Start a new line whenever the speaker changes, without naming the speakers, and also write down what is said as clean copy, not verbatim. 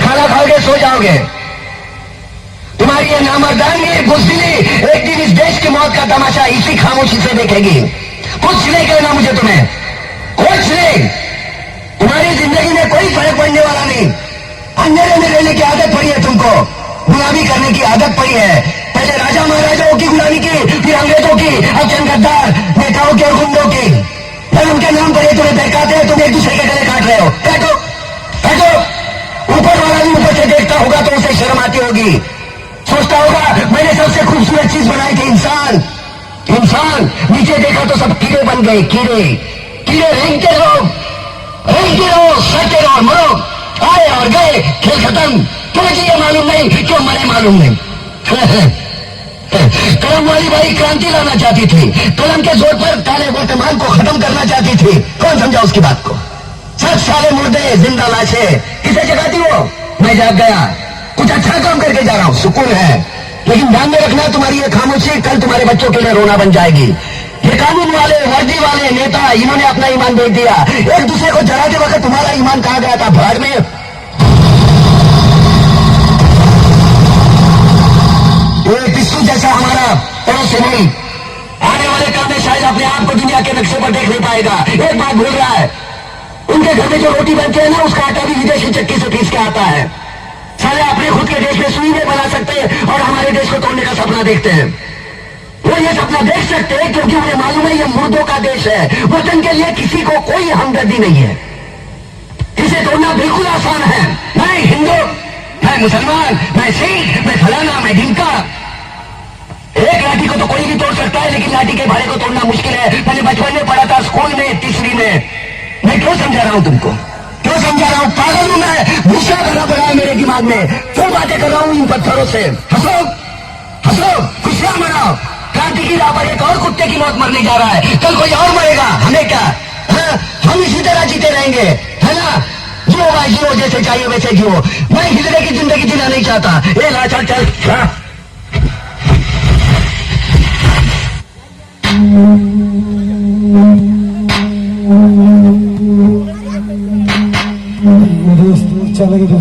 खाना खाओगे सो जाओगे। तुम्हारी ये नामर्दांगी बुज़दिली एक दिन इस देश की मौत का तमाशा इसी खामोशी से देखेगी। कुछ नहीं कहना मुझे तुम्हें, कुछ नहीं। तुम्हारी जिंदगी में कोई फर्क पड़ने वाला नहीं। अंधेरे में रहने की आदत पड़ी है तुमको, गुलामी करने की आदत पड़ी है। पहले राजा महाराजाओं की गुलामी की, फिर अंग्रेजों की, अब चंद गद्दार नेताओं की और गुंडों की। फिर उनके नाम पर ये तुम्हें बहकाते हैं, तुम एक दूसरे के गले काट रहे हो। बैठो बैठो। ऊपर वाला भी ऊपर से देखता होगा तो उसे शर्म आती होगी, सोचता होगा मैंने सबसे खूबसूरत चीज बनाई थी इंसान। इंसान नीचे देखा तो सब कीड़े बन गए, कीड़े कीड़े रेंगते रहो, सड़ते रहो, मरो, आए और गए, खेल खत्म। तुम्हें ये मालूम नहीं क्यों मरे, मालूम नहीं। कलम वाली बाई क्रांति लाना चाहती थी, कलम के जोर पर काले वर्तमान को खत्म करना चाहती थी। कौन समझा उसकी बात को? 7 साले मुर्दे जिंदा लाशें किसे जगाती हो? मैं जाग गया, कुछ अच्छा काम करके जा रहा हूं, सुकून है। लेकिन ध्यान में रखना, तुम्हारी ये खामोशी कल तुम्हारे बच्चों के लिए रोना बन जाएगी। ये कानून वाले, वर्दी वाले नेता, इन्होंने अपना ईमान बेच दिया। एक दूसरे को जलाते वक्त तुम्हारा ईमान कहां गया था? भाड़ में। ये पिस्सू जैसा हमारा पड़ोसी नहीं, आने वाले कल में शायद अपने आप को दुनिया के नक्शे पर देख नहीं पाएगा। एक बात भूल रहा है, उनके घर में जो रोटी बनती है ना, उसका आटा भी विदेशी चक्की से पीस के आता है। साले अपने खुद के देश में सुई में बना सकते हैं और हमारे देश को तोड़ने का सपना देखते हैं। वो ये सपना देख सकते हैं क्योंकि उन्हें मालूम है ये मुर्दों का देश है। वतन के लिए किसी को कोई हमदर्दी नहीं है। इसे तोड़ना बिल्कुल आसान है। मैं हिंदू, मैं मुसलमान, मैं सिख, मैं फलाना, मैं ढिमका। एक लाठी को तो कोई भी तोड़ सकता है, लेकिन लाठी के भाड़े को तोड़ना मुश्किल है। मैंने बचपन में पढ़ा था, स्कूल में, तीसरी में। मैं क्यों समझा रहा हूं तुमको, क्यों समझा रहा हूं? पागल हूं मैं, गुस्सा भरा पड़ा है मेरे दिमाग में। क्यों बातें कर रहा हूं इन पत्थरों से? हंसो हंसो, खुशियां मनाओ। क्रांति की राह पर एक और कुत्ते की मौत मरने जा रहा है, कल कोई और मरेगा, हमें क्या? हाँ, हम इसी तरह जीते रहेंगे, है ना? जियो भाई जियो, जैसे चाहिए वैसे जियो। मैं हिजड़े की जिंदगी जीना नहीं चाहता। ए ला चल चल।
अच्छा लगे तो